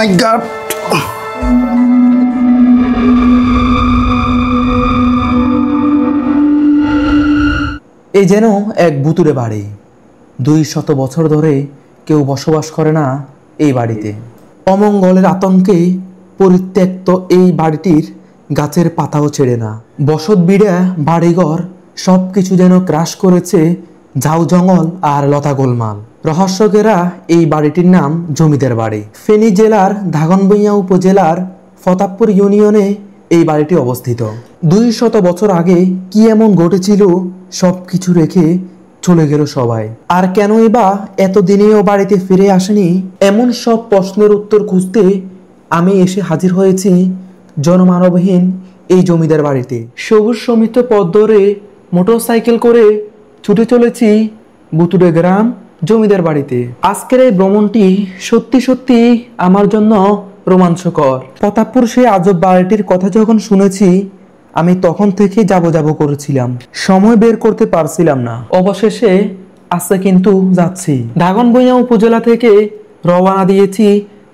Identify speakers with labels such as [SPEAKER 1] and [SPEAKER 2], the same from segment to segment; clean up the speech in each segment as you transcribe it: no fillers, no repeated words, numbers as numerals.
[SPEAKER 1] মাই god,
[SPEAKER 2] এই যেন এক ভুতুড়ে বাড়ি। 200 বছর ধরে কেউ বসবাস করে না এই বাড়িতে। অমঙ্গলের আতঙ্কে পরিত্যক্ত এই বাড়িটির গাছের পাতাও ছেড়ে না। বসত বিড়া বাড়িঘর সব কিছু যেন ক্রাশ করেছে ঝাউ জঙ্গল আর লতা গোলমাল। রহস্যকেরা এই বাড়িটির নাম জমিদার বাড়ি। ফেনী জেলার দাগনভূঞা উপজেলার ফতাবপুর ইউনিয়নে এই বাড়িটি অবস্থিত। 200 বছর আগে কি এমন ঘটেছিল সব কিছু রেখে চলে গেল সবাই। আর কেনই বা এতদিনেও বাড়িতে ফিরে আসেনি, এমন সব প্রশ্নের উত্তর খুঁজতে আমি এসে হাজির হয়েছি জনমানবহীন এই জমিদার বাড়িতে। সবুজ সমিত পথ ধরে মোটরসাইকেল করে ছুটে চলেছি ভুতুড়ে গ্রাম জমিদার বাড়িতে। আজকের এই ভ্রমণটি সত্যি সত্যি আমার জন্য রোমাঞ্চকর। প্রতাপপুর সেই আজব বাড়িটির কথা যখন শুনেছি আমি তখন থেকে যাব করেছিলাম, সময় বের করতে পারছিলাম না। অবশেষে আজকে কিন্তু যাচ্ছি। দাগনভূঞা উপজেলা থেকে রওনা দিয়েছি।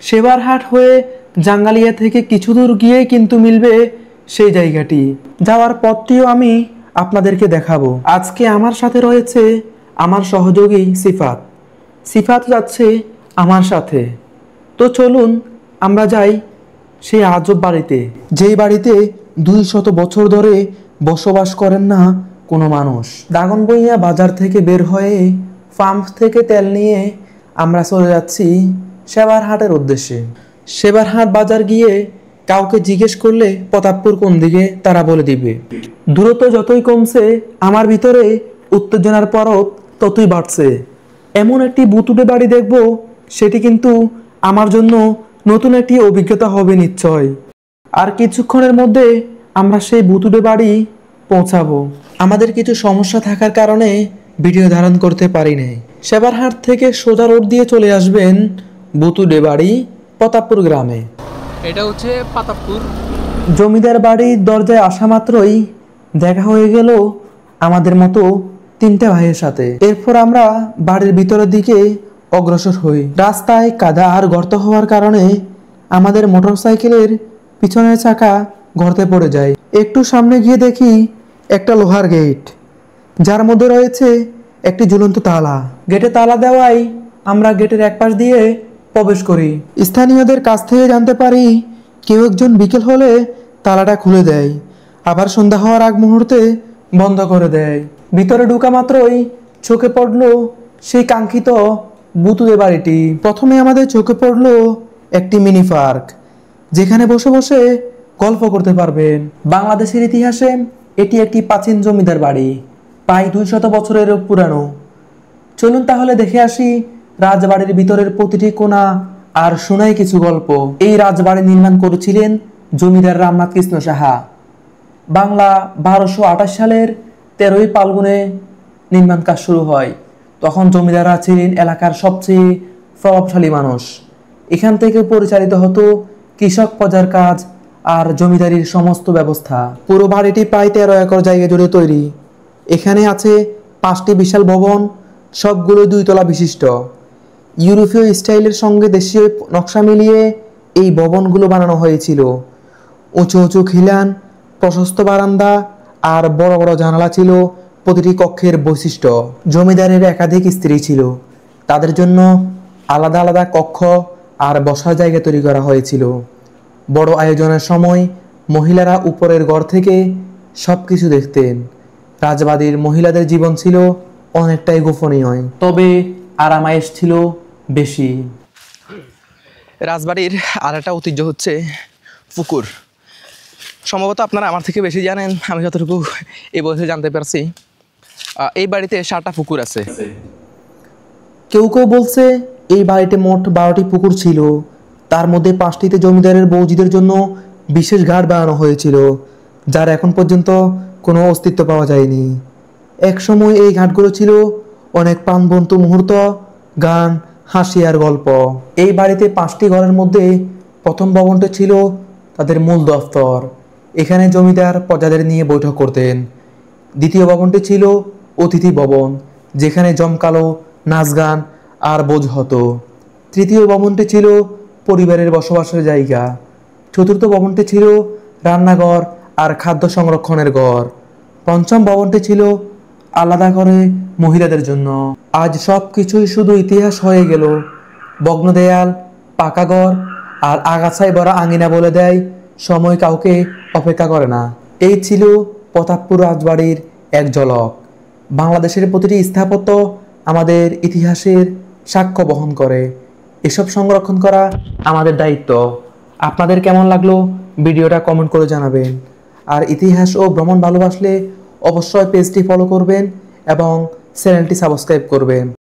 [SPEAKER 2] সেবারহাট হয়ে জাঙ্গালিয়া থেকে কিছু দূর গিয়ে কিন্তু মিলবে সেই জায়গাটি। যাওয়ার পথটিও আমি আপনাদেরকে দেখাবো। আজকে আমার সাথে রয়েছে আমার সহযোগী সিফাত। সিফাত যাচ্ছে আমার সাথে। তো চলুন আমরা যাই সেই আজব বাড়িতে, যেই বাড়িতে 200 বছর ধরে বসবাস করেন না কোনো মানুষ। দাগনভূঞা বাজার থেকে বের হয়ে পাম্প থেকে তেল নিয়ে আমরা চলে যাচ্ছি সেবারহাটের উদ্দেশ্যে। সেবারহাট বাজার গিয়ে কাউকে জিজ্ঞেস করলে প্রতাপপুর কোন দিকে তারা বলে দিবে। দূরত্ব যতই কমছে আমার ভিতরে উত্তেজনার পরত ততই বাড়ছে। এমন একটি ভুতুড়ে বাড়ি দেখব, সেটি কিন্তু আমার জন্য নতুন একটি অভিজ্ঞতা হবে নিশ্চয়। আর কিছুক্ষণের মধ্যে আমরা সেই ভুতুড়ে বাড়ি পৌঁছাবো। আমাদের কিছু সমস্যা থাকার কারণে ভিডিও ধারণ করতে পারি নাই। সেবারহাট থেকে সোজা রোড দিয়ে চলে আসবেন ভুতুড়ে বাড়ি প্রতাপপুর গ্রামে।
[SPEAKER 3] এটা হচ্ছে প্রতাপপুর
[SPEAKER 2] জমিদার বাড়ির দরজায় আসা মাত্রই দেখা হয়ে গেল আমাদের মতো 3টে ভাইয়ের সাথে। এরপর আমরা বাড়ির ভিতরের দিকে অগ্রসর হই। রাস্তায় কাদা আর গর্ত হওয়ার কারণে আমাদের মোটরসাইকেলের পিছনের চাকা গর্তে পড়ে যায়। একটু সামনে গিয়ে দেখি একটা লোহার গেট, যার মধ্যে রয়েছে একটি ঝুলন্ত তালা। গেটে তালা দেওয়ায় আমরা গেটের এক পাশ দিয়ে প্রবেশ করি। স্থানীয়দের কাছ থেকে জানতে পারি কেউ একজন বিকেল হলে তালাটা খুলে দেয়, আবার সন্ধ্যা হওয়ার আগ মুহূর্তে বন্ধ করে দেয়। ভিতরে ঢোকা মাত্রই চোখে পড়লো সেই কাঙ্ক্ষিত ভুতুড়ে বাড়িটি। প্রথমে আমাদের চোখে পড়লো একটি মিনি পার্ক, যেখানে বসে বসে গল্প করতে পারবেন। বাংলাদেশের ইতিহাসে এটি একটি প্রাচীন জমিদার বাড়ি, প্রায় 200 বছরের পুরানো। চলুন তাহলে দেখে আসি রাজবাড়ির ভিতরের প্রতিটি কোণা আর শোনাই কিছু গল্প। এই রাজবাড়ি নির্মাণ করেছিলেন জমিদার রামনাথ কৃষ্ণ সাহা। বাংলা 1228 সালের 13ই ফাল্গুনে নির্মাণ কাজ শুরু হয়। তখন জমিদাররা ছিলেন এলাকার সবচেয়ে প্রভাবশালী মানুষ। এখান থেকে পরিচালিত হতো কৃষক প্রজার কাজ আর জমিদারির সমস্ত ব্যবস্থা। পুরো বাড়িটি প্রায় 13 একর জায়গা জুড়ে তৈরি। এখানে আছে 5টি বিশাল ভবন, সবগুলো 2 তলা বিশিষ্ট। ইউরোপীয় স্টাইলের সঙ্গে দেশীয় নকশা মিলিয়ে এই ভবনগুলো বানানো হয়েছিল। উঁচু উঁচু খিলান, প্রশস্ত বারান্দা আর বড় বড় জানালা ছিল প্রতিটি কক্ষের বৈশিষ্ট্য। জমিদারের একাধিক স্ত্রী ছিল, তাদের জন্য আলাদা আলাদা কক্ষ আর বসার জায়গা তৈরি করা হয়েছিল। বড় আয়োজনের সময় মহিলারা উপরের ঘর থেকে সব কিছু দেখতেন। রাজবাড়ির মহিলাদের জীবন ছিল অনেকটাই গোপনীয়, তবে আরামায়েশ ছিল বেশি।
[SPEAKER 1] রাজবাড়ির আর একটা ঐতিহ্য হচ্ছে পুকুর। সম্ভবত আপনারা আমার থেকে বেশি জানেন, আমি যতটুকু এই বয়সে জানতে পারছি। এই বাড়িতে 7টা পুকুর আছে।
[SPEAKER 2] কেউ কেউ বলছে এই বাড়িতে মোট 12টি পুকুর ছিল, তার মধ্যে 5টিতে জমিদারের বৌজিদের জন্য বিশেষ ঘাট বানানো হয়েছিল, যার এখন পর্যন্ত কোনো অস্তিত্ব পাওয়া যায়নি। এক সময় এই ঘাটগুলো ছিল অনেক প্রাণবন্ত মুহূর্ত, গান, হাসি আর গল্প। এই বাড়িতে 5টি ঘরের মধ্যে প্রথম ভবনটি ছিল তাদের মূল দফতর। এখানে জমিদার প্রজাদের নিয়ে বৈঠক করতেন। দ্বিতীয় ভবনটি ছিল অতিথি ভবন, যেখানে জমকালো নাচ গান আর ভোজ হতো। তৃতীয় ভবনটি ছিল পরিবারের বসবাসের জায়গা। চতুর্থ ভবনটি ছিল রান্নাঘর আর খাদ্য সংরক্ষণের ঘর। পঞ্চম ভবনটি ছিল আলাদা করে মহিলাদের জন্য। আজ সব কিছুই শুধু ইতিহাস হয়ে গেল। ভগ্ন দেয়াল, পাকা ঘর আর আগাছায় ভরা আঙিনা বলে দেয় সময় কাউকে অপেক্ষা করে না। এই ছিল প্রতাপপুর রাজবাড়ির এক ঝলক। বাংলাদেশের প্রতিটি স্থাপত্য আমাদের ইতিহাসের সাক্ষ্য বহন করে। এসব সংরক্ষণ করা আমাদের দায়িত্ব। আপনাদের কেমন লাগলো ভিডিওটা কমেন্ট করে জানাবেন। আর ইতিহাস ও ভ্রমণ ভালোবাসলে অবশ্যই পেজটি ফলো করবেন এবং চ্যানেলটি সাবস্ক্রাইব করবেন।